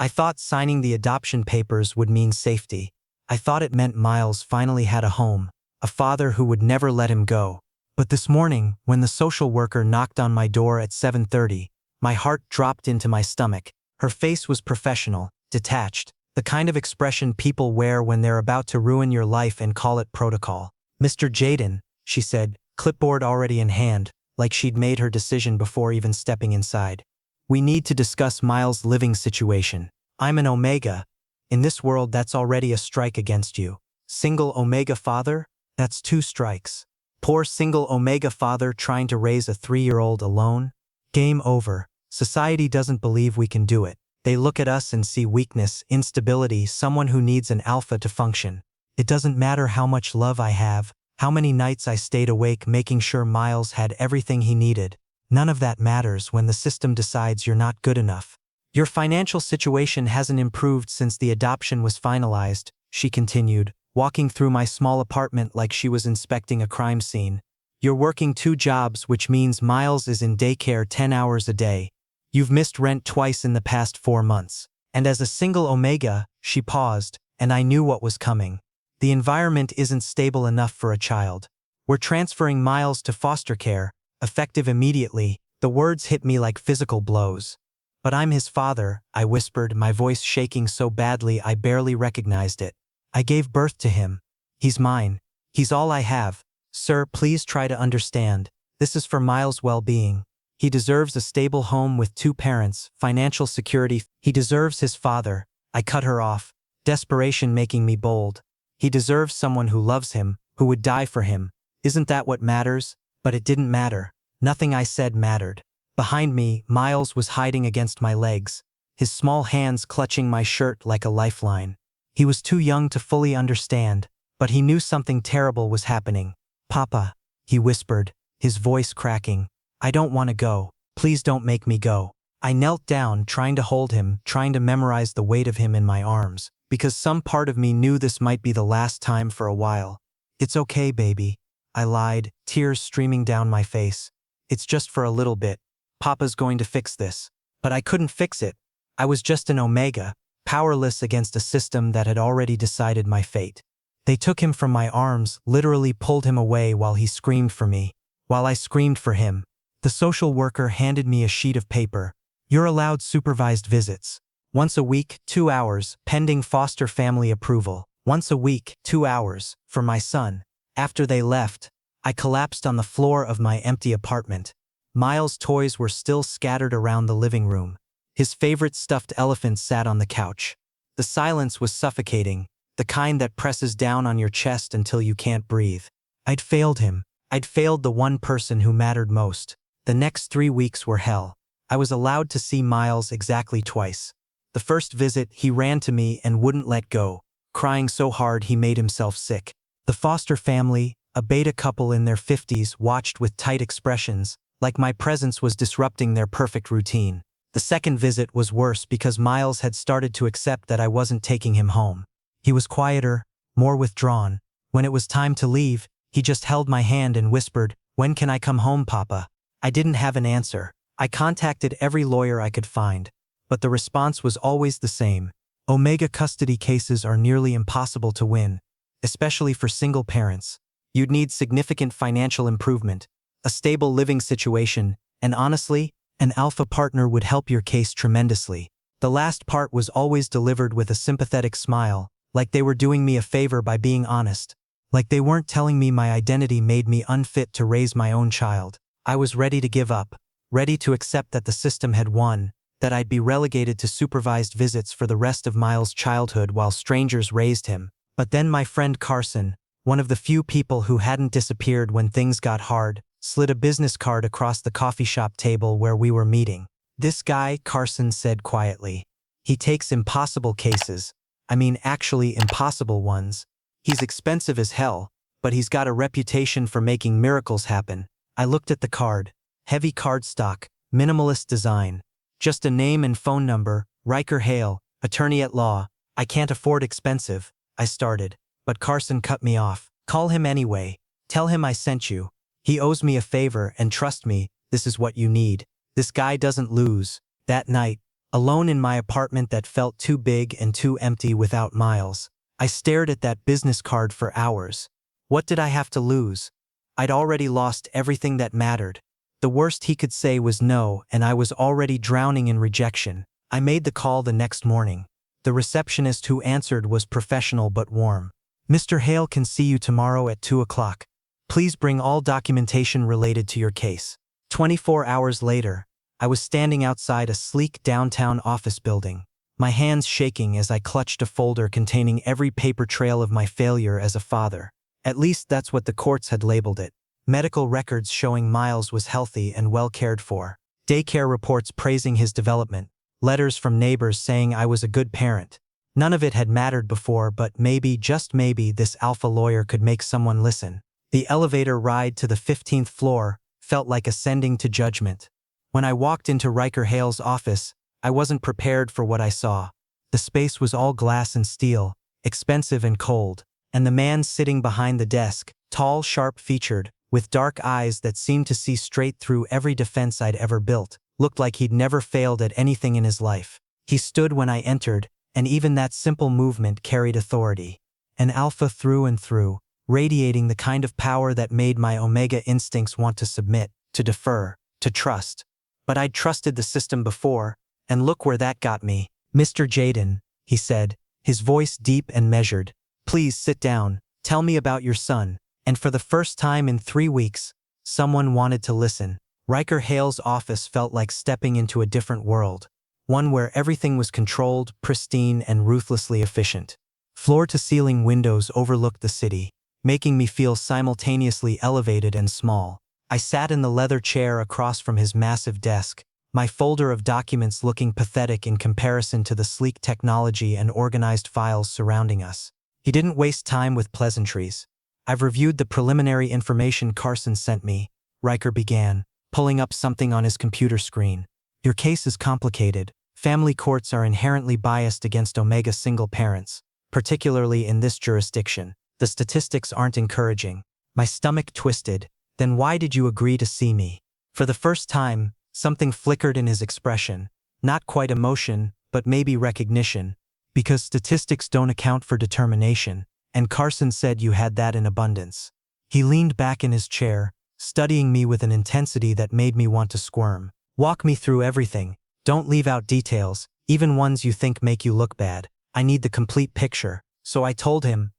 I thought signing the adoption papers would mean safety. I thought it meant Miles finally had a home, a father who would never let him go. But this morning, when the social worker knocked on my door at 7:30, my heart dropped into my stomach. Her face was professional, detached, the kind of expression people wear when they're about to ruin your life and call it protocol. "Mr. Jaden," she said, clipboard already in hand, like she'd made her decision before even stepping inside. "We need to discuss Miles' living situation. I'm an Omega. In this world, that's already a strike against you. Single Omega father? That's 2 strikes. Poor single Omega father trying to raise a 3-year-old alone? Game over. Society doesn't believe we can do it. They look at us and see weakness, instability, someone who needs an alpha to function. It doesn't matter how much love I have, how many nights I stayed awake making sure Miles had everything he needed. None of that matters when the system decides you're not good enough. Your financial situation hasn't improved since the adoption was finalized," she continued, walking through my small apartment like she was inspecting a crime scene. "You're working 2 jobs, which means Miles is in daycare 10 hours a day. You've missed rent twice in the past 4 months. And as a single Omega," she paused, and I knew what was coming. "The environment isn't stable enough for a child. We're transferring Miles to foster care, effective immediately." The words hit me like physical blows. "But I'm his father," I whispered, my voice shaking so badly I barely recognized it. "I gave birth to him. He's mine. He's all I have. Sir, please try to understand. This is for Miles' well-being. He deserves a stable home with 2 parents, financial security. He deserves his father." I cut her off, desperation making me bold. "He deserves someone who loves him, who would die for him. Isn't that what matters?" But it didn't matter. Nothing I said mattered. Behind me, Miles was hiding against my legs, his small hands clutching my shirt like a lifeline. He was too young to fully understand, but he knew something terrible was happening. "Papa," he whispered, his voice cracking. "I don't want to go. Please don't make me go." I knelt down, trying to hold him, trying to memorize the weight of him in my arms, because some part of me knew this might be the last time for a while. "It's okay, baby," I lied, tears streaming down my face. "It's just for a little bit. Papa's going to fix this." But I couldn't fix it. I was just an Omega, powerless against a system that had already decided my fate. They took him from my arms, literally pulled him away while he screamed for me, while I screamed for him. The social worker handed me a sheet of paper. "You're allowed supervised visits. Once a week, 2 hours, pending foster family approval. Once a week, 2 hours, for my son." After they left, I collapsed on the floor of my empty apartment. Miles' toys were still scattered around the living room. His favorite stuffed elephant sat on the couch. The silence was suffocating, the kind that presses down on your chest until you can't breathe. I'd failed him. I'd failed the one person who mattered most. The next 3 weeks were hell. I was allowed to see Miles exactly twice. The first visit, he ran to me and wouldn't let go, crying so hard he made himself sick. The foster family, a beta couple in their 50s, watched with tight expressions, like my presence was disrupting their perfect routine. The second visit was worse because Miles had started to accept that I wasn't taking him home. He was quieter, more withdrawn. When it was time to leave, he just held my hand and whispered, "When can I come home, Papa?" I didn't have an answer. I contacted every lawyer I could find, but the response was always the same. Omega custody cases are nearly impossible to win, especially for single parents. You'd need significant financial improvement, a stable living situation, and honestly, an alpha partner would help your case tremendously. The last part was always delivered with a sympathetic smile, like they were doing me a favor by being honest, like they weren't telling me my identity made me unfit to raise my own child. I was ready to give up, ready to accept that the system had won, that I'd be relegated to supervised visits for the rest of Miles' childhood while strangers raised him. But then my friend Carson, one of the few people who hadn't disappeared when things got hard, slid a business card across the coffee shop table where we were meeting. "This guy," Carson said quietly. "He takes impossible cases. I mean actually impossible ones. He's expensive as hell, but he's got a reputation for making miracles happen." I looked at the card. Heavy cardstock, minimalist design. Just a name and phone number, Riker Hale, attorney at law. "I can't afford expensive," I started, but Carson cut me off. "Call him anyway. Tell him I sent you. He owes me a favor, and trust me, this is what you need. This guy doesn't lose." That night, Alone in my apartment that felt too big and too empty without Miles. I stared at that business card for hours. What did I have to lose? I'd already lost everything that mattered. The worst he could say was no, and I was already drowning in rejection. I made the call the next morning. The receptionist who answered was professional but warm. "Mr. Hale can see you tomorrow at 2 o'clock. Please bring all documentation related to your case." 24 hours later, I was standing outside a sleek downtown office building, my hands shaking as I clutched a folder containing every paper trail of my failure as a father. At least that's what the courts had labeled it. Medical records showing Miles was healthy and well cared for. Daycare reports praising his development. Letters from neighbors saying I was a good parent. None of it had mattered before, but maybe, just maybe, this alpha lawyer could make someone listen. The elevator ride to the 15th floor felt like ascending to judgment. When I walked into Riker Hale's office, I wasn't prepared for what I saw. The space was all glass and steel, expensive and cold, and the man sitting behind the desk, tall, sharp-featured, with dark eyes that seemed to see straight through every defense I'd ever built, looked like he'd never failed at anything in his life. He stood when I entered, and even that simple movement carried authority. An alpha through and through, radiating the kind of power that made my omega instincts want to submit, to defer, to trust. But I'd trusted the system before, and look where that got me. "Mr. Jaden," he said, his voice deep and measured, "please sit down, tell me about your son." And for the first time in 3 weeks, someone wanted to listen. Riker Hale's office felt like stepping into a different world, one where everything was controlled, pristine, and ruthlessly efficient. Floor-to-ceiling windows overlooked the city, making me feel simultaneously elevated and small. I sat in the leather chair across from his massive desk, my folder of documents looking pathetic in comparison to the sleek technology and organized files surrounding us. He didn't waste time with pleasantries. "I've reviewed the preliminary information Carson sent me," Riker began, pulling up something on his computer screen. "Your case is complicated. Family courts are inherently biased against Omega single parents, particularly in this jurisdiction. The statistics aren't encouraging." My stomach twisted. "Then why did you agree to see me?" For the first time, something flickered in his expression. Not quite emotion, but maybe recognition. "Because statistics don't account for determination, and Carson said you had that in abundance." He leaned back in his chair, studying me with an intensity that made me want to squirm. "Walk me through everything. Don't leave out details, even ones you think make you look bad. I need the complete picture." So I told him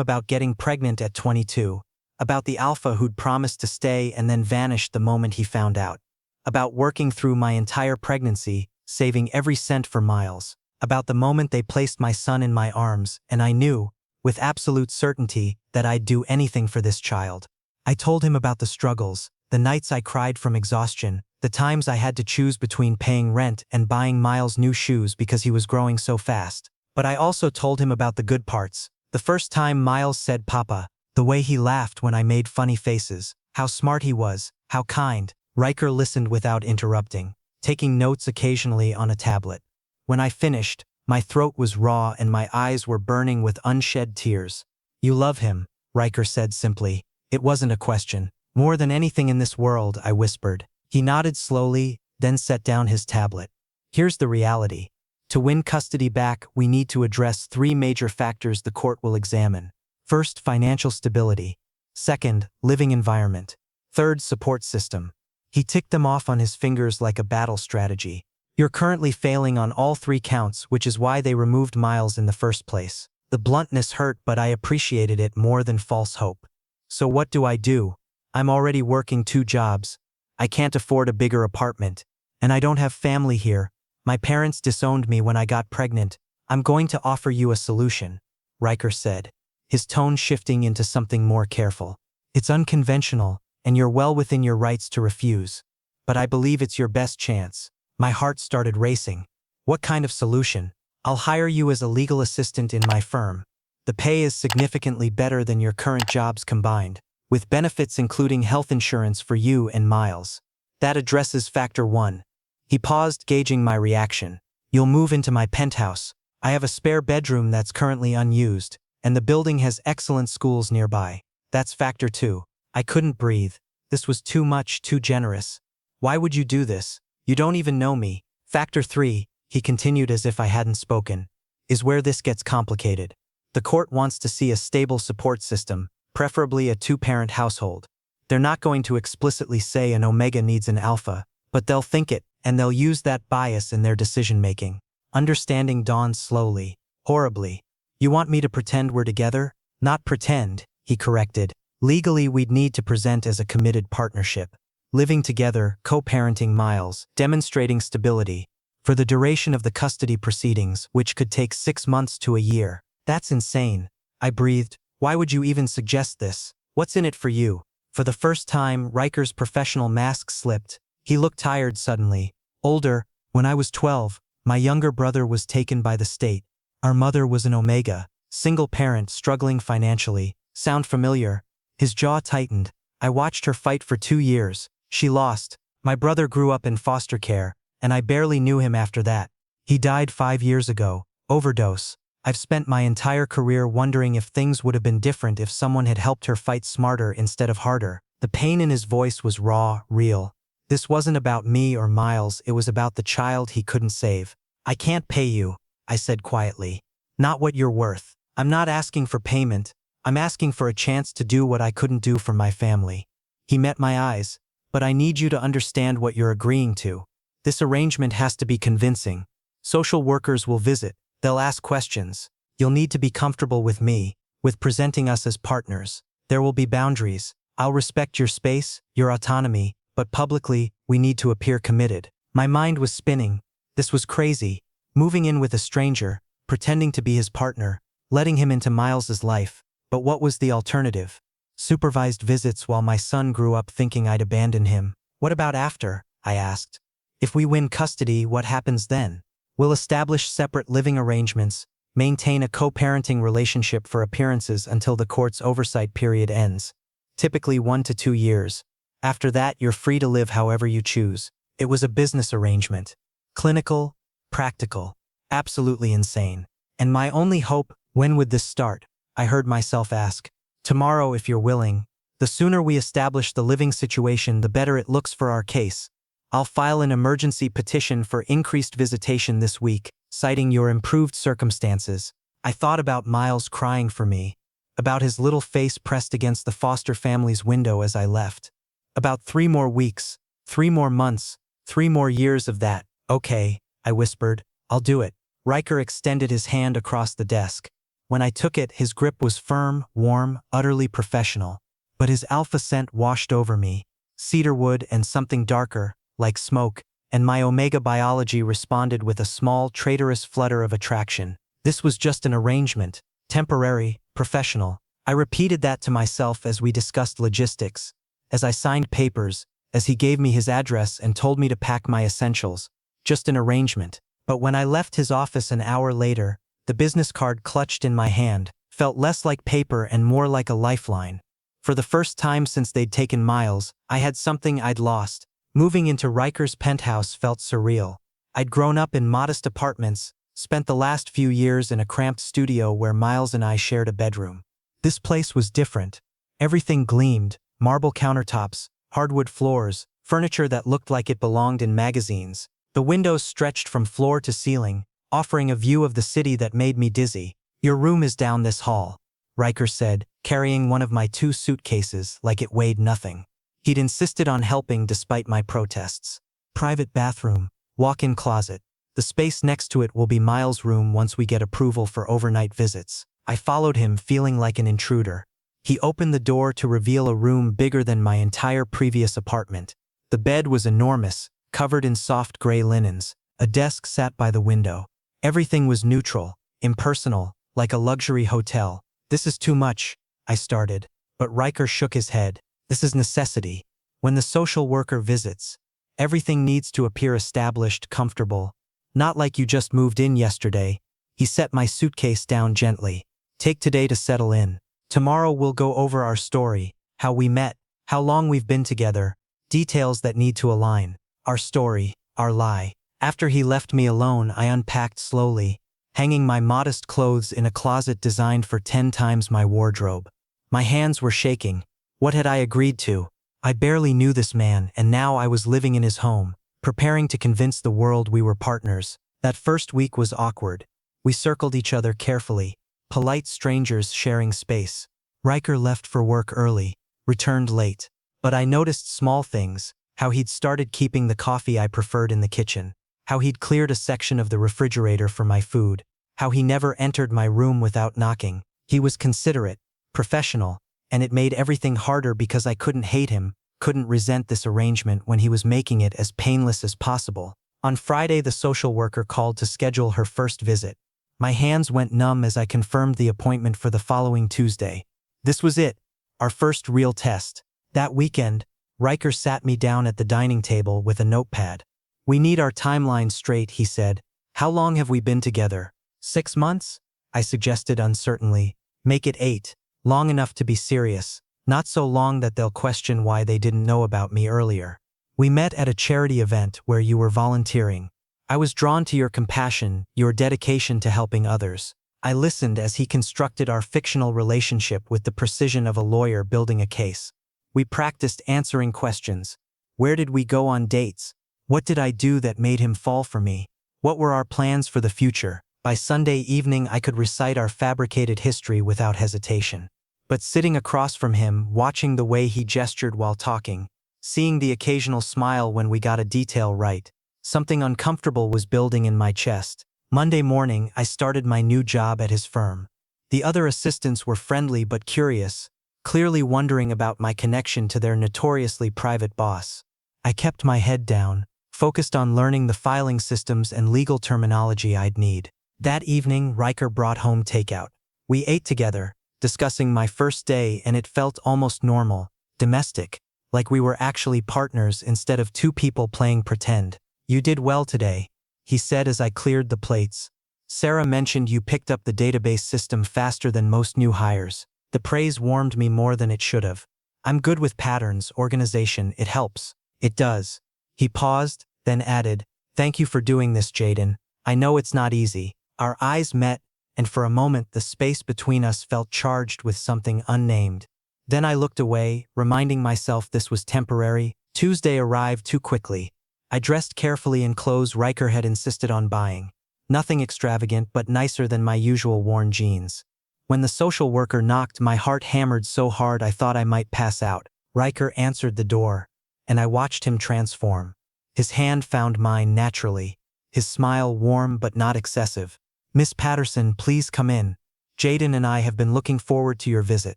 about getting pregnant at 22, about the alpha who'd promised to stay and then vanished the moment he found out, about working through my entire pregnancy, saving every cent for Miles, about the moment they placed my son in my arms, and I knew, with absolute certainty, that I'd do anything for this child. I told him about the struggles, the nights I cried from exhaustion, the times I had to choose between paying rent and buying Miles new shoes because he was growing so fast. But I also told him about the good parts. The first time Miles said "Papa," the way he laughed when I made funny faces, how smart he was, how kind. Riker listened without interrupting, taking notes occasionally on a tablet. When I finished, my throat was raw and my eyes were burning with unshed tears. "You love him," Riker said simply. It wasn't a question. "More than anything in this world," I whispered. He nodded slowly, then set down his tablet. "Here's the reality. To win custody back, we need to address 3 major factors the court will examine. First, financial stability. Second, living environment. Third, support system." He ticked them off on his fingers like a battle strategy. "You're currently failing on all 3 counts, which is why they removed Miles in the first place." The bluntness hurt, but I appreciated it more than false hope. "So what do I do? I'm already working 2 jobs. I can't afford a bigger apartment. And I don't have family here. My parents disowned me when I got pregnant. I'm going to offer you a solution," Riker said, his tone shifting into something more careful. "It's unconventional, and you're well within your rights to refuse. But I believe it's your best chance." My heart started racing. "What kind of solution?" "I'll hire you as a legal assistant in my firm. The pay is significantly better than your current jobs combined, with benefits including health insurance for you and Miles. That addresses factor 1. He paused, gauging my reaction. "You'll move into my penthouse. I have a spare bedroom that's currently unused, and the building has excellent schools nearby. That's factor 2. I couldn't breathe. This was too much, too generous. "Why would you do this? You don't even know me." Factor 3, he continued as if I hadn't spoken, is where this gets complicated. The court wants to see a stable support system, preferably a two-parent household. They're not going to explicitly say an omega needs an alpha, but they'll think it, and they'll use that bias in their decision-making. Understanding dawned slowly, horribly. You want me to pretend we're together? Not pretend, he corrected. Legally, we'd need to present as a committed partnership. Living together, co-parenting Miles, demonstrating stability. For the duration of the custody proceedings, which could take 6 months to a year. That's insane. I breathed. Why would you even suggest this? What's in it for you? For the first time, Riker's professional mask slipped. He looked tired suddenly. Older, when I was 12, my younger brother was taken by the state. Our mother was an omega, single parent struggling financially. Sound familiar? His jaw tightened. I watched her fight for 2 years. She lost. My brother grew up in foster care, and I barely knew him after that. He died 5 years ago. Overdose. I've spent my entire career wondering if things would have been different if someone had helped her fight smarter instead of harder. The pain in his voice was raw, real. This wasn't about me or Miles, it was about the child he couldn't save. I can't pay you, I said quietly. Not what you're worth. I'm not asking for payment. I'm asking for a chance to do what I couldn't do for my family. He met my eyes. But I need you to understand what you're agreeing to. This arrangement has to be convincing. Social workers will visit. They'll ask questions. You'll need to be comfortable with me, with presenting us as partners. There will be boundaries. I'll respect your space, your autonomy, but publicly, we need to appear committed. My mind was spinning. This was crazy. Moving in with a stranger, pretending to be his partner, letting him into Miles's life. But what was the alternative? Supervised visits while my son grew up thinking I'd abandon him. What about after? I asked. If we win custody, what happens then? We'll establish separate living arrangements, maintain a co-parenting relationship for appearances until the court's oversight period ends. Typically 1 to 2 years. After that, you're free to live however you choose. It was a business arrangement. Clinical, practical, absolutely insane. And my only hope, when would this start? I heard myself ask. Tomorrow, if you're willing. The sooner we establish the living situation, the better it looks for our case. I'll file an emergency petition for increased visitation this week, citing your improved circumstances. I thought about Miles crying for me, about his little face pressed against the foster family's window as I left. About 3 more weeks, 3 more months, 3 more years of that. Okay, I whispered, I'll do it. Riker extended his hand across the desk. When I took it, his grip was firm, warm, utterly professional. But his alpha scent washed over me, cedarwood and something darker, like smoke, and my omega biology responded with a small, traitorous flutter of attraction. This was just an arrangement, temporary, professional. I repeated that to myself as we discussed logistics, as I signed papers, as he gave me his address and told me to pack my essentials. Just an arrangement. But when I left his office an hour later, the business card clutched in my hand felt less like paper and more like a lifeline. For the first time since they'd taken Miles, I had something I'd lost. Moving into Riker's penthouse felt surreal. I'd grown up in modest apartments, spent the last few years in a cramped studio where Miles and I shared a bedroom. This place was different. Everything gleamed, marble countertops, hardwood floors, furniture that looked like it belonged in magazines. The windows stretched from floor to ceiling, offering a view of the city that made me dizzy. Your room is down this hall, Riker said, carrying one of my 2 suitcases like it weighed nothing. He'd insisted on helping despite my protests. Private bathroom, walk-in closet. The space next to it will be Miles' room once we get approval for overnight visits. I followed him, feeling like an intruder. He opened the door to reveal a room bigger than my entire previous apartment. The bed was enormous, covered in soft gray linens. A desk sat by the window. Everything was neutral, impersonal, like a luxury hotel. This is too much, I started. But Riker shook his head. This is necessity. When the social worker visits, everything needs to appear established, comfortable. Not like you just moved in yesterday. He set my suitcase down gently. Take today to settle in. Tomorrow we'll go over our story, how we met, how long we've been together, details that need to align. Our story, our lie. After he left me alone, I unpacked slowly, hanging my modest clothes in a closet designed for 10 times my wardrobe. My hands were shaking. What had I agreed to? I barely knew this man, and now I was living in his home, preparing to convince the world we were partners. That first week was awkward. We circled each other carefully, polite strangers sharing space. Riker left for work early, returned late. But I noticed small things, how he'd started keeping the coffee I preferred in the kitchen, how he'd cleared a section of the refrigerator for my food, how he never entered my room without knocking. He was considerate, professional, and it made everything harder because I couldn't hate him, couldn't resent this arrangement when he was making it as painless as possible. On Friday, the social worker called to schedule her first visit. My hands went numb as I confirmed the appointment for the following Tuesday. This was it, our first real test. That weekend, Riker sat me down at the dining table with a notepad. "We need our timeline straight," he said. "How long have we been together? 6 months?" I suggested uncertainly. "Make it 8. Long enough to be serious. Not so long that they'll question why they didn't know about me earlier. We met at a charity event where you were volunteering. I was drawn to your compassion, your dedication to helping others." I listened as he constructed our fictional relationship with the precision of a lawyer building a case. We practiced answering questions. Where did we go on dates? What did I do that made him fall for me? What were our plans for the future? By Sunday evening, I could recite our fabricated history without hesitation. But sitting across from him, watching the way he gestured while talking, seeing the occasional smile when we got a detail right, something uncomfortable was building in my chest. Monday morning, I started my new job at his firm. The other assistants were friendly but curious, clearly wondering about my connection to their notoriously private boss. I kept my head down, focused on learning the filing systems and legal terminology I'd need. That evening, Riker brought home takeout. We ate together, discussing my first day, and it felt almost normal, domestic, like we were actually partners instead of two people playing pretend. "You did well today," he said as I cleared the plates. "Sarah mentioned you picked up the database system faster than most new hires." The praise warmed me more than it should have. "I'm good with patterns, organization, it helps." "It does." He paused, then added, "Thank you for doing this, Jaden. I know it's not easy." Our eyes met, and for a moment the space between us felt charged with something unnamed. Then I looked away, reminding myself this was temporary. Tuesday arrived too quickly. I dressed carefully in clothes Riker had insisted on buying. Nothing extravagant, but nicer than my usual worn jeans. When the social worker knocked, my heart hammered so hard I thought I might pass out. Riker answered the door, and I watched him transform. His hand found mine naturally, his smile warm but not excessive. "Miss Patterson, please come in. Jaden and I have been looking forward to your visit."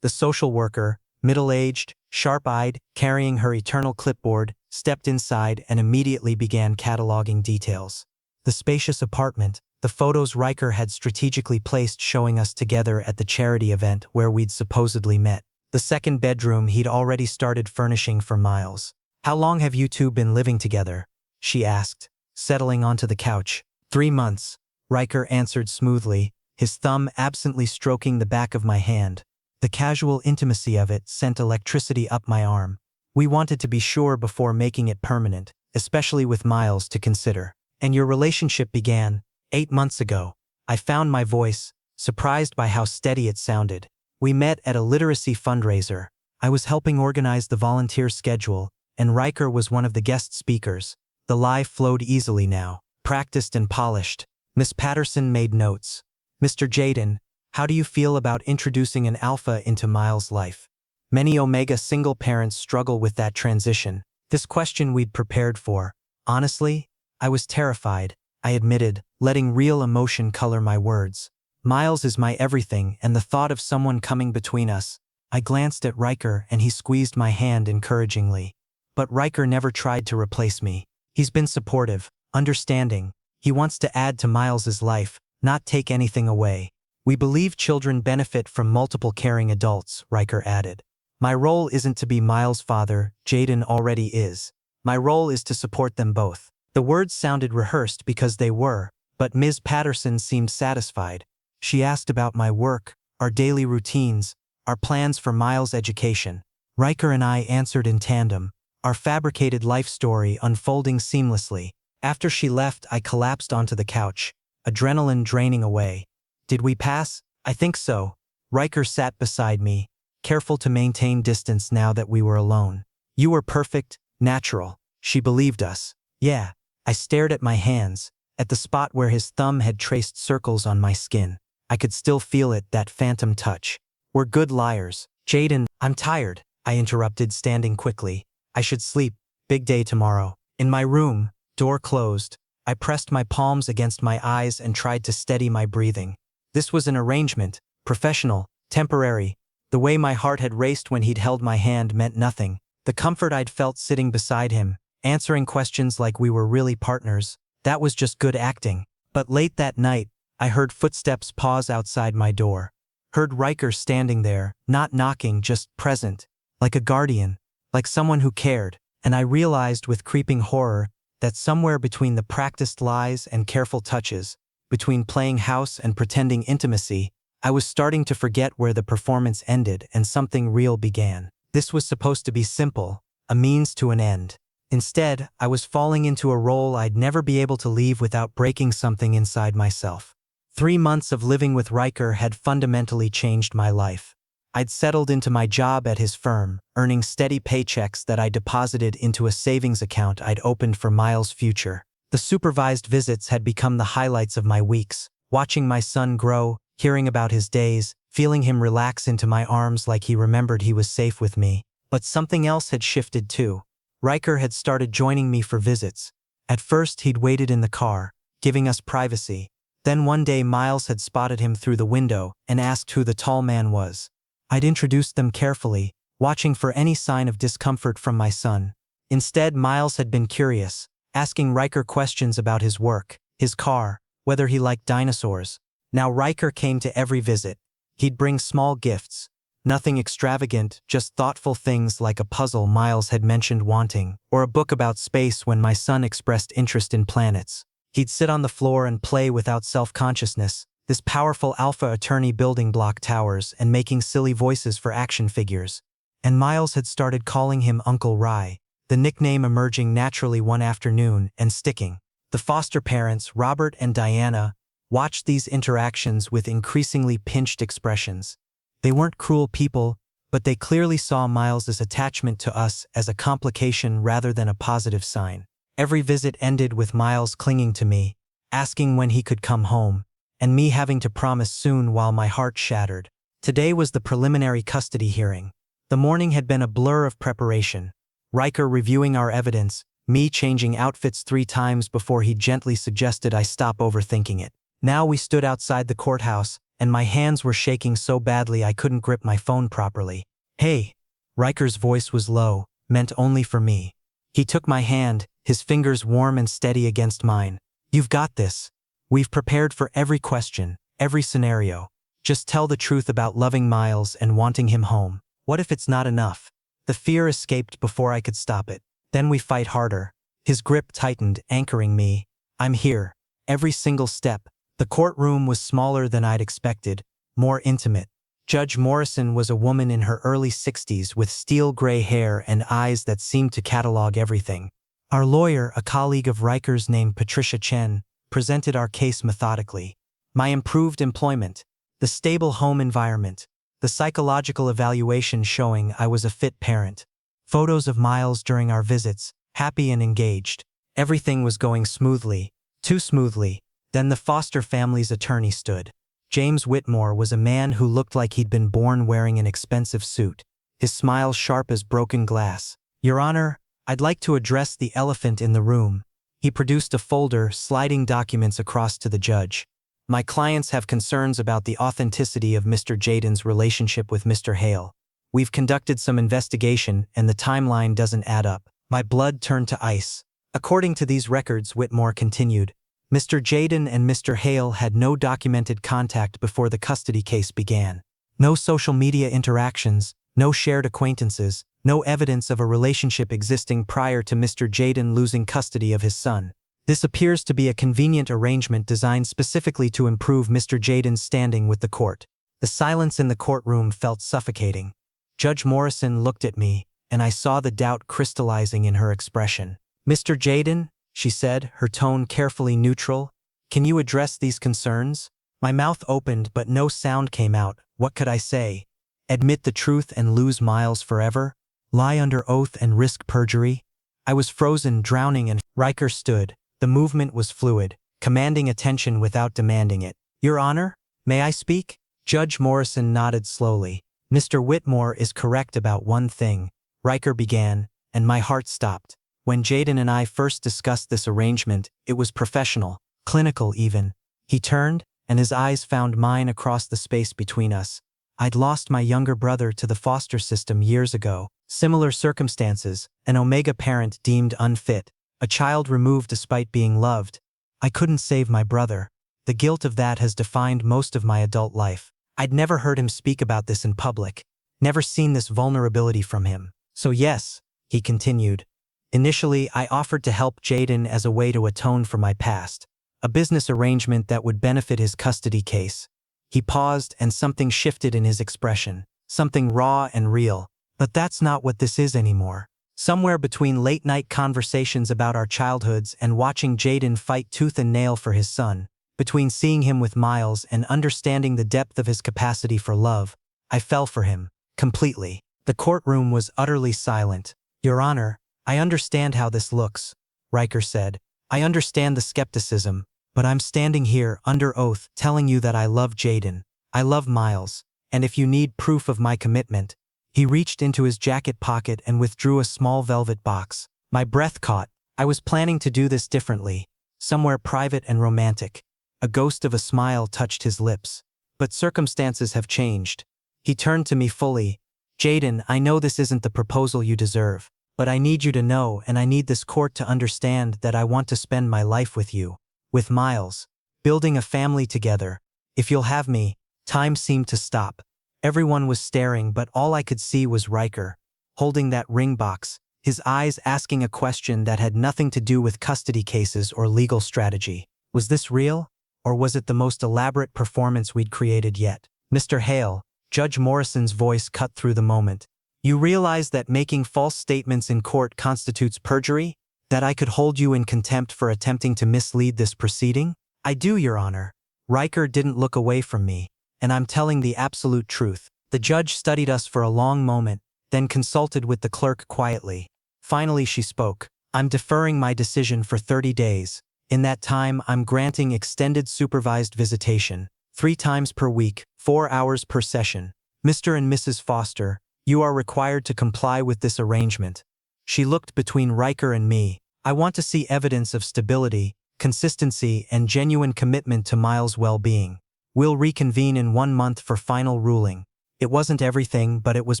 The social worker, middle-aged, sharp-eyed, carrying her eternal clipboard, stepped inside and immediately began cataloging details. The spacious apartment, the photos Riker had strategically placed showing us together at the charity event where we'd supposedly met. The second bedroom he'd already started furnishing for Miles. "How long have you two been living together?" she asked, settling onto the couch. 3 months, Riker answered smoothly, his thumb absently stroking the back of my hand. The casual intimacy of it sent electricity up my arm. We wanted to be sure before making it permanent, especially with Miles to consider. "And your relationship began 8 months ago." I found my voice, surprised by how steady it sounded. "We met at a literacy fundraiser. I was helping organize the volunteer schedule, and Riker was one of the guest speakers." The lie flowed easily now, practiced and polished. Miss Patterson made notes. "Mr. Jaden, how do you feel about introducing an alpha into Miles' life?" Many Omega single parents struggle with that transition. This question we'd prepared for. Honestly, I was terrified, I admitted, letting real emotion color my words. "Miles is my everything, and the thought of someone coming between us." I glanced at Riker and he squeezed my hand encouragingly. But Riker never tried to replace me. He's been supportive, understanding. He wants to add to Miles's life, not take anything away. "We believe children benefit from multiple caring adults," Riker added. "My role isn't to be Miles' father, Jaden already is. My role is to support them both." The words sounded rehearsed because they were, but Ms. Patterson seemed satisfied. She asked about my work, our daily routines, our plans for Miles' education. Riker and I answered in tandem, our fabricated life story unfolding seamlessly. After she left, I collapsed onto the couch, adrenaline draining away. "Did we pass?" "I think so." Riker sat beside me, careful to maintain distance now that we were alone. "You were perfect, natural." She believed us. Yeah, I stared at my hands, at the spot where his thumb had traced circles on my skin. I could still feel it, that phantom touch. We're good liars. Jaden, I'm tired, I interrupted, standing quickly. I should sleep. Big day tomorrow. In my room, door closed, I pressed my palms against my eyes and tried to steady my breathing. This was an arrangement, professional, temporary. The way my heart had raced when he'd held my hand meant nothing. The comfort I'd felt sitting beside him, answering questions like we were really partners, that was just good acting. But late that night, I heard footsteps pause outside my door. Heard Riker standing there, not knocking, just present, like a guardian, like someone who cared. And I realized with creeping horror that somewhere between the practiced lies and careful touches, between playing house and pretending intimacy, I was starting to forget where the performance ended and something real began. This was supposed to be simple, a means to an end. Instead, I was falling into a role I'd never be able to leave without breaking something inside myself. 3 months of living with Riker had fundamentally changed my life. I'd settled into my job at his firm, earning steady paychecks that I deposited into a savings account I'd opened for Miles' future. The supervised visits had become the highlights of my weeks, watching my son grow, hearing about his days, feeling him relax into my arms like he remembered he was safe with me. But something else had shifted too. Riker had started joining me for visits. At first he'd waited in the car, giving us privacy. Then one day Miles had spotted him through the window and asked who the tall man was. I'd introduced them carefully, watching for any sign of discomfort from my son. Instead, Miles had been curious, asking Riker questions about his work, his car, whether he liked dinosaurs. Now Riker came to every visit. He'd bring small gifts. Nothing extravagant, just thoughtful things like a puzzle Miles had mentioned wanting, or a book about space when my son expressed interest in planets. He'd sit on the floor and play without self-consciousness, this powerful alpha attorney building block towers and making silly voices for action figures. And Miles had started calling him Uncle Rye, the nickname emerging naturally one afternoon and sticking. The foster parents, Robert and Diana, watched these interactions with increasingly pinched expressions. They weren't cruel people, but they clearly saw Miles's attachment to us as a complication rather than a positive sign. Every visit ended with Miles clinging to me, asking when he could come home, and me having to promise soon while my heart shattered. Today was the preliminary custody hearing. The morning had been a blur of preparation. Riker reviewing our evidence, me changing outfits 3 times before he gently suggested I stop overthinking it. Now we stood outside the courthouse, and my hands were shaking so badly I couldn't grip my phone properly. Hey! Riker's voice was low, meant only for me. He took my hand, his fingers warm and steady against mine. You've got this. We've prepared for every question, every scenario. Just tell the truth about loving Miles and wanting him home. What if it's not enough? The fear escaped before I could stop it. Then we fight harder. His grip tightened, anchoring me. I'm here. Every single step. The courtroom was smaller than I'd expected, more intimate. Judge Morrison was a woman in her early 60s with steel gray hair and eyes that seemed to catalog everything. Our lawyer, a colleague of Riker's named Patricia Chen, presented our case methodically. My improved employment, the stable home environment, the psychological evaluation showing I was a fit parent. Photos of Miles during our visits, happy and engaged. Everything was going smoothly, too smoothly. Then the foster family's attorney stood. James Whitmore was a man who looked like he'd been born wearing an expensive suit, his smile sharp as broken glass. Your Honor, I'd like to address the elephant in the room. He produced a folder, sliding documents across to the judge. My clients have concerns about the authenticity of Mr. Jaden's relationship with Mr. Hale. We've conducted some investigation and the timeline doesn't add up. My blood turned to ice. According to these records, Whitmore continued, Mr. Jaden and Mr. Hale had no documented contact before the custody case began. No social media interactions, no shared acquaintances, no evidence of a relationship existing prior to Mr. Jaden losing custody of his son. This appears to be a convenient arrangement designed specifically to improve Mr. Jaden's standing with the court. The silence in the courtroom felt suffocating. Judge Morrison looked at me, and I saw the doubt crystallizing in her expression. Mr. Jaden, she said, her tone carefully neutral, can you address these concerns? My mouth opened but no sound came out. What could I say? Admit the truth and lose Miles forever? Lie under oath and risk perjury? I was frozen, drowning in Riker stood. The movement was fluid, commanding attention without demanding it. Your Honor, may I speak? Judge Morrison nodded slowly. Mr. Whitmore is correct about one thing, Riker began, and my heart stopped. When Jaden and I first discussed this arrangement, it was professional, clinical even. He turned, and his eyes found mine across the space between us. I'd lost my younger brother to the foster system years ago. Similar circumstances, an Omega parent deemed unfit, a child removed despite being loved. I couldn't save my brother. The guilt of that has defined most of my adult life. I'd never heard him speak about this in public, never seen this vulnerability from him. So yes, he continued. Initially, I offered to help Jaden as a way to atone for my past, a business arrangement that would benefit his custody case. He paused and something shifted in his expression, something raw and real. But that's not what this is anymore. Somewhere between late-night conversations about our childhoods and watching Jaden fight tooth and nail for his son, between seeing him with Miles and understanding the depth of his capacity for love, I fell for him, completely. The courtroom was utterly silent. Your Honor, I understand how this looks, Riker said. I understand the skepticism, but I'm standing here, under oath, telling you that I love Jaden. I love Miles, and if you need proof of my commitment. He reached into his jacket pocket and withdrew a small velvet box. My breath caught. I was planning to do this differently, somewhere private and romantic. A ghost of a smile touched his lips. But circumstances have changed. He turned to me fully. Jaden, I know this isn't the proposal you deserve, but I need you to know, and I need this court to understand, that I want to spend my life with you, with Miles, building a family together. If you'll have me. Time seemed to stop. Everyone was staring, but all I could see was Riker, holding that ring box, his eyes asking a question that had nothing to do with custody cases or legal strategy. Was this real? Or was it the most elaborate performance we'd created yet? Mr. Hale, Judge Morrison's voice cut through the moment. You realize that making false statements in court constitutes perjury? That I could hold you in contempt for attempting to mislead this proceeding? I do, Your Honor. Riker didn't look away from me. And I'm telling the absolute truth. The judge studied us for a long moment, then consulted with the clerk quietly. Finally she spoke. I'm deferring my decision for 30 days. In that time, I'm granting extended supervised visitation, 3 times per week, 4 hours per session. Mr. and Mrs. Foster, you are required to comply with this arrangement. She looked between Riker and me. I want to see evidence of stability, consistency, and genuine commitment to Miles' well-being. We'll reconvene in 1 month for final ruling. It wasn't everything, but it was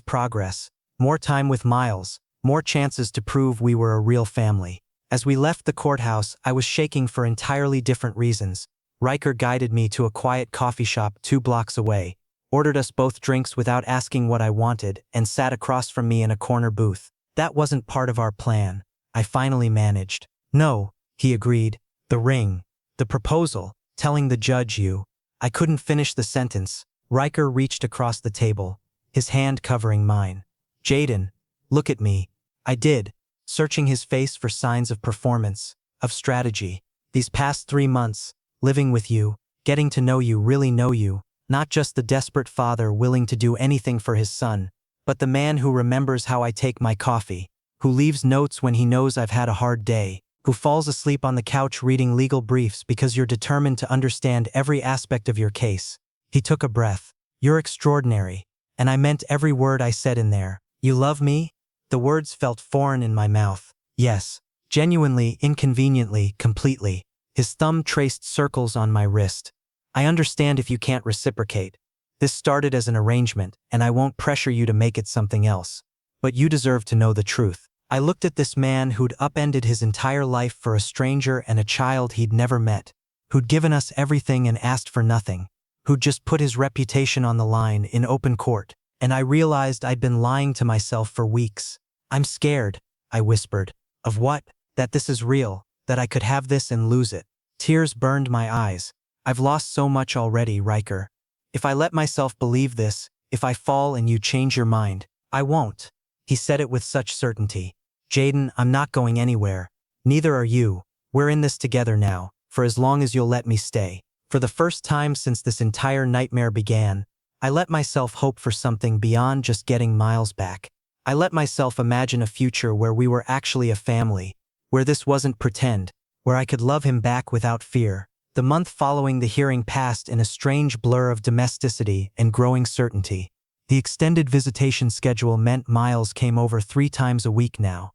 progress. More time with Miles, more chances to prove we were a real family. As we left the courthouse, I was shaking for entirely different reasons. Riker guided me to a quiet coffee shop 2 blocks away, ordered us both drinks without asking what I wanted, and sat across from me in a corner booth. That wasn't part of our plan, I finally managed. No, he agreed. The ring. The proposal. Telling the judge you. I couldn't finish the sentence. Riker reached across the table, his hand covering mine. Jaden, look at me. I did, searching his face for signs of performance, of strategy. These past 3 months, living with you, getting to know you, really know you, not just the desperate father willing to do anything for his son, but the man who remembers how I take my coffee, who leaves notes when he knows I've had a hard day, who falls asleep on the couch reading legal briefs because you're determined to understand every aspect of your case. He took a breath. You're extraordinary. And I meant every word I said in there. You love me? The words felt foreign in my mouth. Yes. Genuinely, inconveniently, completely. His thumb traced circles on my wrist. I understand if you can't reciprocate. This started as an arrangement, and I won't pressure you to make it something else. But you deserve to know the truth. I looked at this man who'd upended his entire life for a stranger and a child he'd never met, who'd given us everything and asked for nothing, who'd just put his reputation on the line in open court, and I realized I'd been lying to myself for weeks. I'm scared, I whispered. Of what? That this is real, that I could have this and lose it. Tears burned my eyes. I've lost so much already, Riker. If I let myself believe this, if I fall and you change your mind, I won't. He said it with such certainty. Jaden, I'm not going anywhere. Neither are you. We're in this together now, for as long as you'll let me stay. For the first time since this entire nightmare began, I let myself hope for something beyond just getting Miles back. I let myself imagine a future where we were actually a family, where this wasn't pretend, where I could love him back without fear. The month following the hearing passed in a strange blur of domesticity and growing certainty. The extended visitation schedule meant Miles came over 3 times a week now.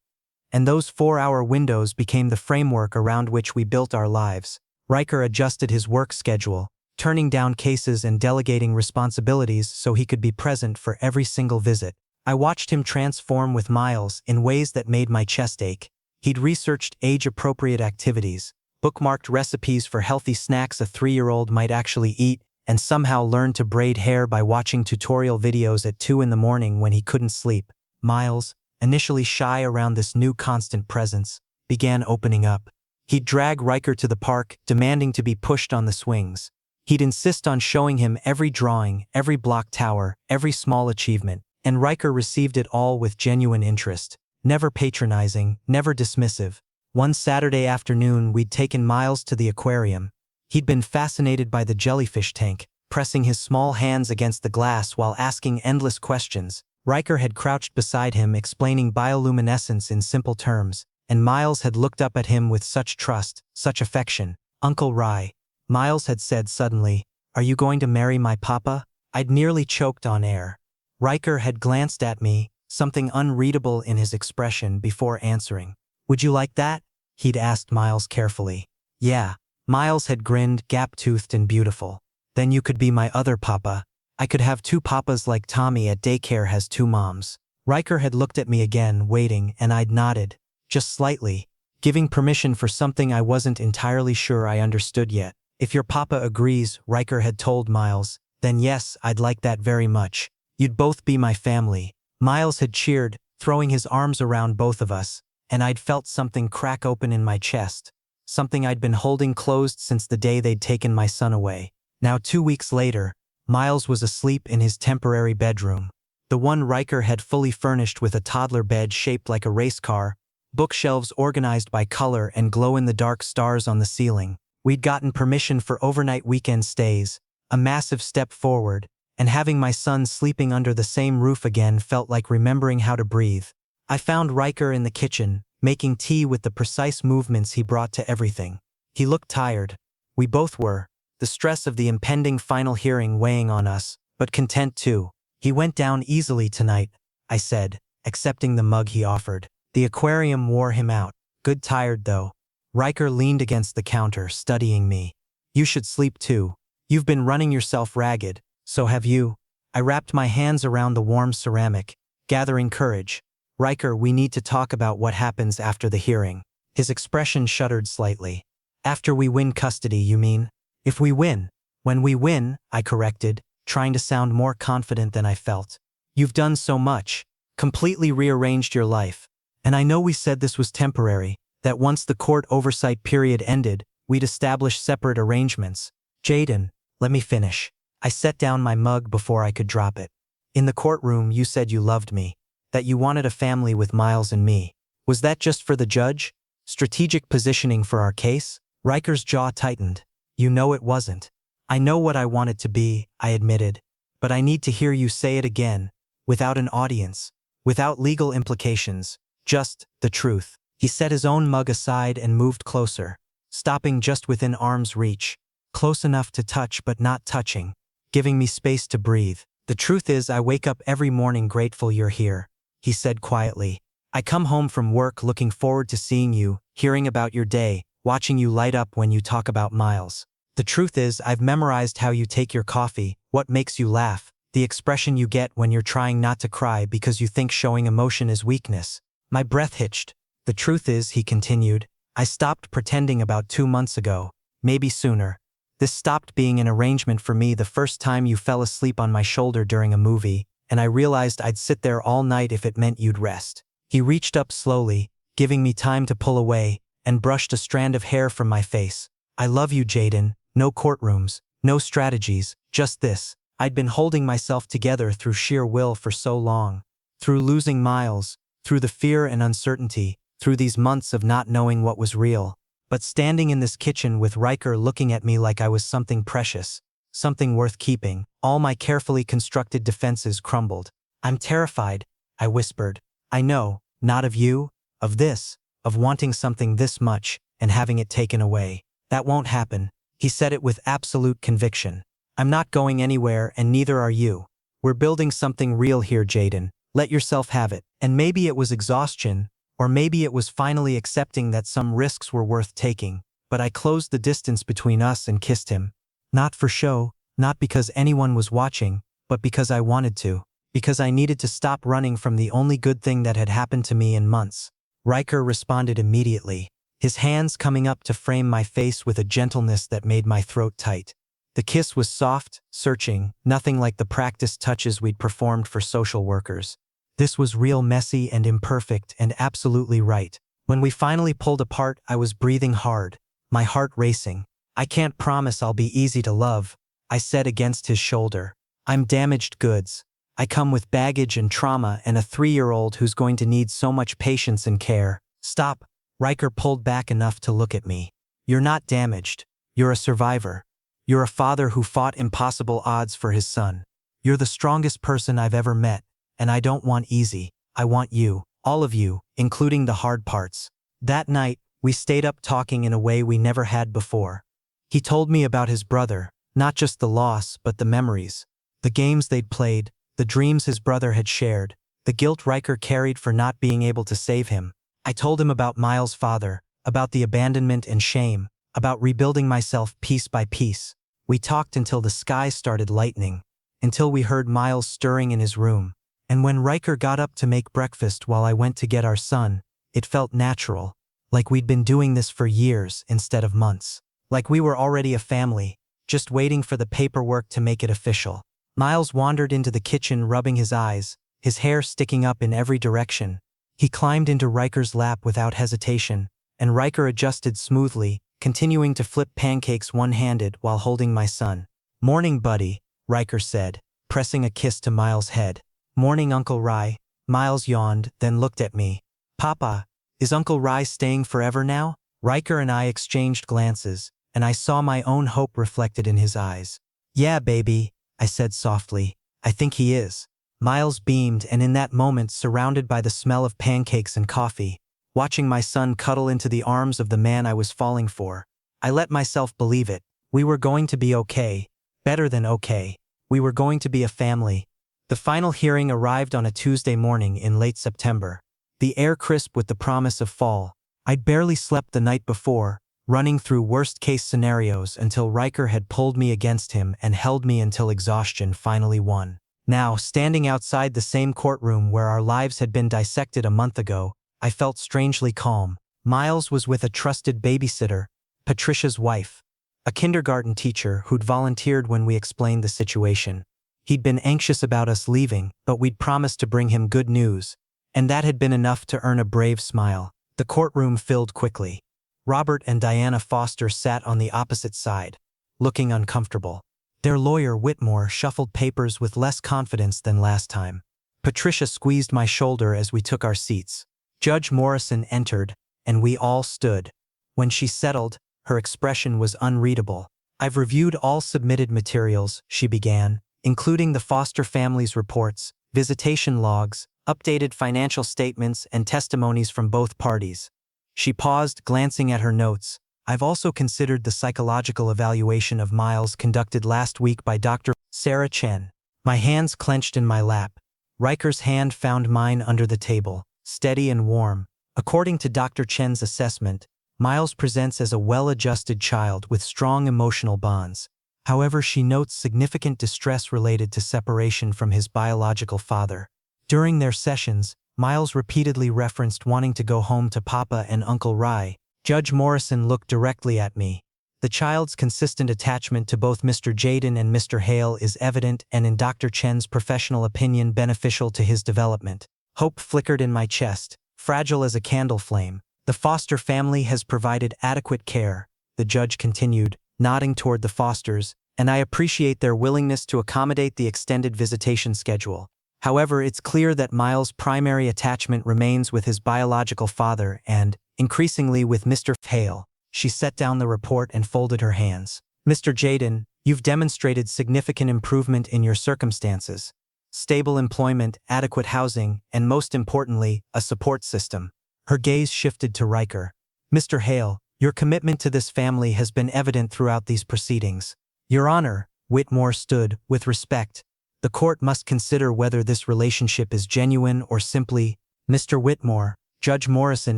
And those 4-hour windows became the framework around which we built our lives. Riker adjusted his work schedule, turning down cases and delegating responsibilities so he could be present for every single visit. I watched him transform with Miles in ways that made my chest ache. He'd researched age-appropriate activities, bookmarked recipes for healthy snacks a 3-year-old might actually eat, and somehow learned to braid hair by watching tutorial videos at 2 in the morning when he couldn't sleep. Miles, initially shy around this new constant presence, began opening up. He'd drag Riker to the park, demanding to be pushed on the swings. He'd insist on showing him every drawing, every block tower, every small achievement, and Riker received it all with genuine interest, never patronizing, never dismissive. One Saturday afternoon, we'd taken Miles to the aquarium. He'd been fascinated by the jellyfish tank, pressing his small hands against the glass while asking endless questions. Riker had crouched beside him explaining bioluminescence in simple terms, and Miles had looked up at him with such trust, such affection. "Uncle Rye," Miles had said suddenly, "are you going to marry my papa?" I'd nearly choked on air. Riker had glanced at me, something unreadable in his expression, before answering. "Would you like that?" he'd asked Miles carefully. "Yeah." Miles had grinned, gap-toothed and beautiful. "Then you could be my other papa. I could have 2 papas like Tommy at daycare has 2 moms." Riker had looked at me again, waiting, and I'd nodded, just slightly, giving permission for something I wasn't entirely sure I understood yet. "If your papa agrees," Riker had told Miles, "then yes, I'd like that very much. You'd both be my family." Miles had cheered, throwing his arms around both of us, and I'd felt something crack open in my chest, something I'd been holding closed since the day they'd taken my son away. Now 2 weeks later, Miles was asleep in his temporary bedroom, the one Riker had fully furnished with a toddler bed shaped like a race car, bookshelves organized by color and glow-in-the-dark stars on the ceiling. We'd gotten permission for overnight weekend stays, a massive step forward, and having my son sleeping under the same roof again felt like remembering how to breathe. I found Riker in the kitchen, making tea with the precise movements he brought to everything. He looked tired. We both were, the stress of the impending final hearing weighing on us, but content too. "He went down easily tonight," I said, accepting the mug he offered. "The aquarium wore him out. Good tired though." Riker leaned against the counter, studying me. "You should sleep too. You've been running yourself ragged, so have you." I wrapped my hands around the warm ceramic, gathering courage. "Riker, we need to talk about what happens after the hearing." His expression shuddered slightly. "After we win custody, you mean?" "If we win." "When we win," I corrected, trying to sound more confident than I felt. "You've done so much, completely rearranged your life. And I know we said this was temporary, that once the court oversight period ended, we'd establish separate arrangements." "Jaden, let me finish." I set down my mug before I could drop it. "In the courtroom, you said you loved me, that you wanted a family with Miles and me. Was that just for the judge? Strategic positioning for our case?" Riker's jaw tightened. "You know it wasn't." "I know what I want it to be," I admitted. "But I need to hear you say it again, without an audience, without legal implications, just the truth." He set his own mug aside and moved closer, stopping just within arm's reach, close enough to touch but not touching, giving me space to breathe. "The truth is, I wake up every morning grateful you're here," he said quietly. "I come home from work looking forward to seeing you, hearing about your day, watching you light up when you talk about Miles. The truth is, I've memorized how you take your coffee, what makes you laugh, the expression you get when you're trying not to cry because you think showing emotion is weakness." My breath hitched. "The truth is," he continued, "I stopped pretending about 2 months ago, maybe sooner. This stopped being an arrangement for me the first time you fell asleep on my shoulder during a movie, and I realized I'd sit there all night if it meant you'd rest." He reached up slowly, giving me time to pull away, and brushed a strand of hair from my face. "I love you, Jaden. No courtrooms, no strategies, just this." I'd been holding myself together through sheer will for so long. Through losing Miles, through the fear and uncertainty, through these months of not knowing what was real. But standing in this kitchen with Riker looking at me like I was something precious, something worth keeping, all my carefully constructed defenses crumbled. "I'm terrified," I whispered. "I know, not of you, of this." of wanting something this much and having it taken away. That won't happen. He said it with absolute conviction. I'm not going anywhere and neither are you. We're building something real here, Jaden. Let yourself have it. And maybe it was exhaustion, or maybe it was finally accepting that some risks were worth taking, but I closed the distance between us and kissed him. Not for show, not because anyone was watching, but because I wanted to. Because I needed to stop running from the only good thing that had happened to me in months. Riker responded immediately, his hands coming up to frame my face with a gentleness that made my throat tight. The kiss was soft, searching, nothing like the practiced touches we'd performed for social workers. This was real, messy and imperfect and absolutely right. When we finally pulled apart, I was breathing hard, my heart racing. I can't promise I'll be easy to love, I said against his shoulder. I'm damaged goods. I come with baggage and trauma and a 3-year-old who's going to need so much patience and care. Stop. Riker pulled back enough to look at me. You're not damaged. You're a survivor. You're a father who fought impossible odds for his son. You're the strongest person I've ever met, and I don't want easy. I want you, all of you, including the hard parts. That night, we stayed up talking in a way we never had before. He told me about his brother, not just the loss, but the memories. The games they'd played, the dreams his brother had shared, the guilt Riker carried for not being able to save him. I told him about Miles' father, about the abandonment and shame, about rebuilding myself piece by piece. We talked until the sky started lightening, until we heard Miles stirring in his room. And when Riker got up to make breakfast while I went to get our son, it felt natural, like we'd been doing this for years instead of months. Like we were already a family, just waiting for the paperwork to make it official. Miles wandered into the kitchen rubbing his eyes, his hair sticking up in every direction. He climbed into Riker's lap without hesitation, and Riker adjusted smoothly, continuing to flip pancakes one-handed while holding my son. "Morning, buddy," Riker said, pressing a kiss to Miles' head. "Morning, Uncle Ry." Miles yawned, then looked at me. "Papa, is Uncle Ry staying forever now?" Riker and I exchanged glances, and I saw my own hope reflected in his eyes. "Yeah, baby," I said softly. "I think he is." Miles beamed, and in that moment, surrounded by the smell of pancakes and coffee, watching my son cuddle into the arms of the man I was falling for, I let myself believe it. We were going to be okay. Better than okay. We were going to be a family. The final hearing arrived on a Tuesday morning in late September. The air crisp with the promise of fall. I'd barely slept the night before, running through worst-case scenarios until Riker had pulled me against him and held me until exhaustion finally won. Now, standing outside the same courtroom where our lives had been dissected a month ago, I felt strangely calm. Miles was with a trusted babysitter, Patricia's wife, a kindergarten teacher who'd volunteered when we explained the situation. He'd been anxious about us leaving, but we'd promised to bring him good news, and that had been enough to earn a brave smile. The courtroom filled quickly. Robert and Diana Foster sat on the opposite side, looking uncomfortable. Their lawyer, Whitmore, shuffled papers with less confidence than last time. Patricia squeezed my shoulder as we took our seats. Judge Morrison entered, and we all stood. When she settled, her expression was unreadable. "I've reviewed all submitted materials," she began, including the Foster family's reports, visitation logs, updated financial statements, and testimonies from both parties. She paused, glancing at her notes. "I've also considered the psychological evaluation of Miles conducted last week by Dr. Sarah Chen." My hands clenched in my lap. Riker's hand found mine under the table, steady and warm. According to Dr. Chen's assessment, Miles presents as a well-adjusted child with strong emotional bonds. However, she notes significant distress related to separation from his biological father. During their sessions, Miles repeatedly referenced wanting to go home to Papa and Uncle Ry. Judge Morrison looked directly at me. "The child's consistent attachment to both Mr. Jaden and Mr. Hale is evident and in Dr. Chen's professional opinion beneficial to his development." Hope flickered in my chest, fragile as a candle flame. "The Foster family has provided adequate care," the judge continued, nodding toward the Fosters, "and I appreciate their willingness to accommodate the extended visitation schedule. However, it's clear that Miles' primary attachment remains with his biological father and, increasingly, with Mr. Hale." She set down the report and folded her hands. "Mr. Jaden, you've demonstrated significant improvement in your circumstances. Stable employment, adequate housing, and most importantly, a support system." Her gaze shifted to Riker. Mr. Hale, your commitment to this family has been evident throughout these proceedings. Your Honor, Whitmore stood, with respect. The court must consider whether this relationship is genuine or simply— Mr. Whitmore, Judge Morrison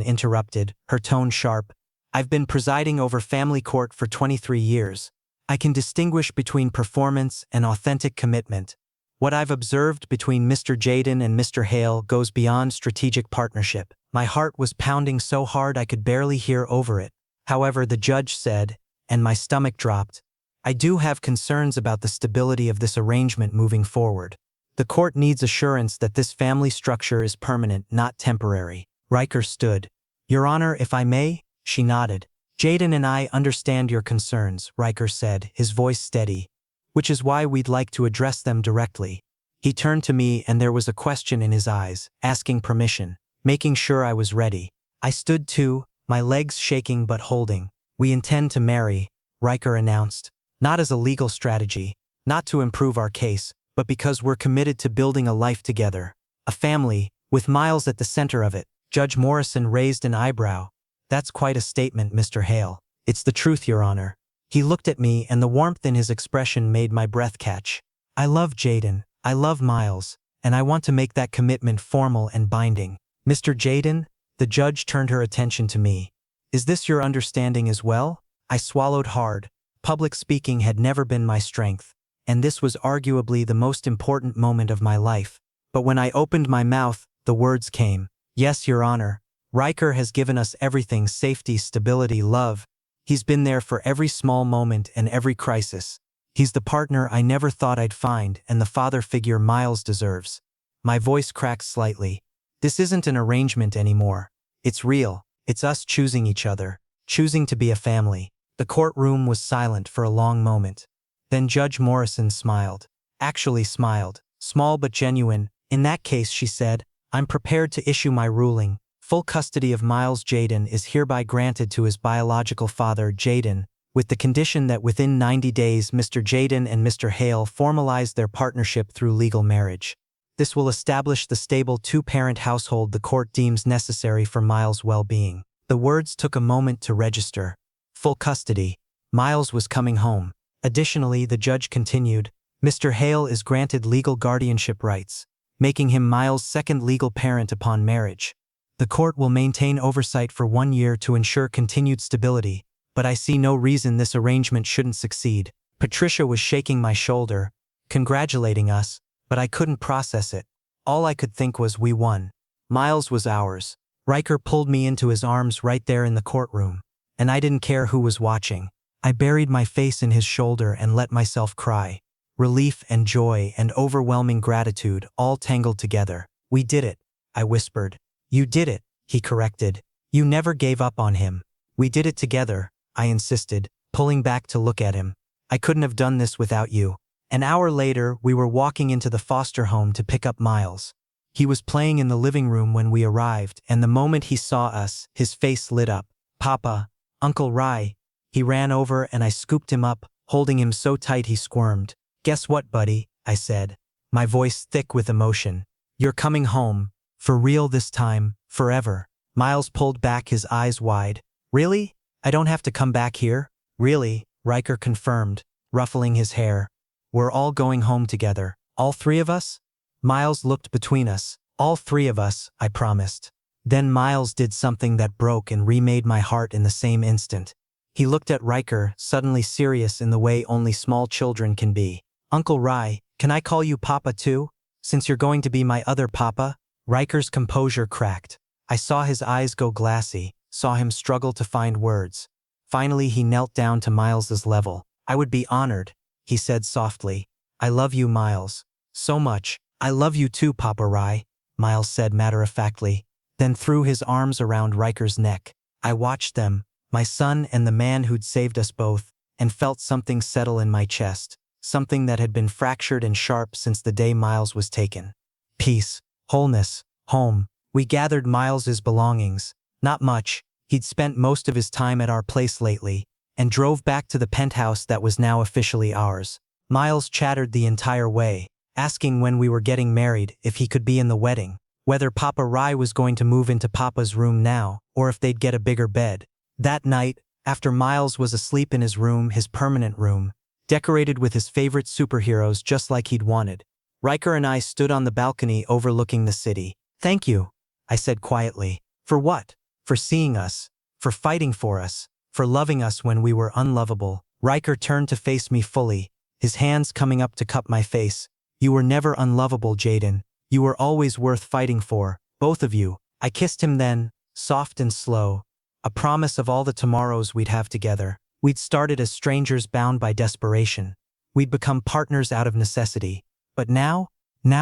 interrupted, her tone sharp. I've been presiding over family court for 23 years. I can distinguish between performance and authentic commitment. What I've observed between Mr. Jaden and Mr. Hale goes beyond strategic partnership. My heart was pounding so hard I could barely hear over it. However, the judge said, and my stomach dropped, I do have concerns about the stability of this arrangement moving forward. The court needs assurance that this family structure is permanent, not temporary. Riker stood. Your Honor, if I may? She nodded. Jaden and I understand your concerns, Riker said, his voice steady, which is why we'd like to address them directly. He turned to me and there was a question in his eyes, asking permission, making sure I was ready. I stood too, my legs shaking but holding. We intend to marry, Riker announced. Not as a legal strategy, not to improve our case, but because we're committed to building a life together. A family, with Miles at the center of it. Judge Morrison raised an eyebrow. That's quite a statement, Mr. Hale. It's the truth, Your Honor. He looked at me and the warmth in his expression made my breath catch. I love Jaden, I love Miles, and I want to make that commitment formal and binding. Mr. Jaden, the judge turned her attention to me. Is this your understanding as well? I swallowed hard. Public speaking had never been my strength, and this was arguably the most important moment of my life. But when I opened my mouth, the words came. Yes, Your Honor. Riker has given us everything: safety, stability, love. He's been there for every small moment and every crisis. He's the partner I never thought I'd find and the father figure Miles deserves. My voice cracked slightly. This isn't an arrangement anymore. It's real. It's us choosing each other, choosing to be a family. The courtroom was silent for a long moment. Then Judge Morrison smiled. Actually smiled. Small but genuine. In that case, she said, I'm prepared to issue my ruling. Full custody of Miles Jaden is hereby granted to his biological father, Jaden, with the condition that within 90 days Mr. Jaden and Mr. Hale formalize their partnership through legal marriage. This will establish the stable two-parent household the court deems necessary for Miles' well-being. The words took a moment to register. Full custody. Miles was coming home. Additionally, the judge continued, Mr. Hale is granted legal guardianship rights, making him Miles' second legal parent upon marriage. The court will maintain oversight for 1 year to ensure continued stability, but I see no reason this arrangement shouldn't succeed. Patricia was shaking my shoulder, congratulating us, but I couldn't process it. All I could think was we won. Miles was ours. Riker pulled me into his arms right there in the courtroom, and I didn't care who was watching. I buried my face in his shoulder and let myself cry. Relief and joy and overwhelming gratitude all tangled together. We did it, I whispered. You did it, he corrected. You never gave up on him. We did it together, I insisted, pulling back to look at him. I couldn't have done this without you. An hour later, we were walking into the foster home to pick up Miles. He was playing in the living room when we arrived, and the moment he saw us, his face lit up. Papa, Uncle Rai. He ran over and I scooped him up, holding him so tight he squirmed. Guess what, buddy? I said, my voice thick with emotion. You're coming home. For real this time, forever. Miles pulled back, his eyes wide. Really? I don't have to come back here? Really? Riker confirmed, ruffling his hair. We're all going home together. All three of us? Miles looked between us. All three of us, I promised. Then Miles did something that broke and remade my heart in the same instant. He looked at Riker, suddenly serious in the way only small children can be. Uncle Rai, can I call you Papa too? Since you're going to be my other Papa? Riker's composure cracked. I saw his eyes go glassy, saw him struggle to find words. Finally, he knelt down to Miles's level. I would be honored, he said softly. I love you, Miles. So much. I love you too, Papa Rai, Miles said matter-of-factly, then threw his arms around Riker's neck. I watched them, my son and the man who'd saved us both, and felt something settle in my chest, something that had been fractured and sharp since the day Miles was taken. Peace. Wholeness, home. We gathered Miles's belongings. Not much. He'd spent most of his time at our place lately, and drove back to the penthouse that was now officially ours. Miles chattered the entire way, asking when we were getting married, if he could be in the wedding. whether Papa Rye was going to move into Papa's room now, or if they'd get a bigger bed. That night, after Miles was asleep in his room, his permanent room, decorated with his favorite superheroes just like he'd wanted, Riker and I stood on the balcony overlooking the city. "Thank you," I said quietly. "For what?" "For seeing us. For fighting for us. For loving us when we were unlovable." Riker turned to face me fully, his hands coming up to cup my face. "You were never unlovable, Jaden. You were always worth fighting for, both of you." I kissed him then, soft and slow, a promise of all the tomorrows we'd have together. We'd started as strangers bound by desperation. We'd become partners out of necessity. But now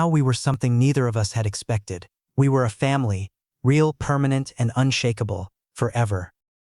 we were something neither of us had expected. We were a family, real, permanent, and unshakable, forever.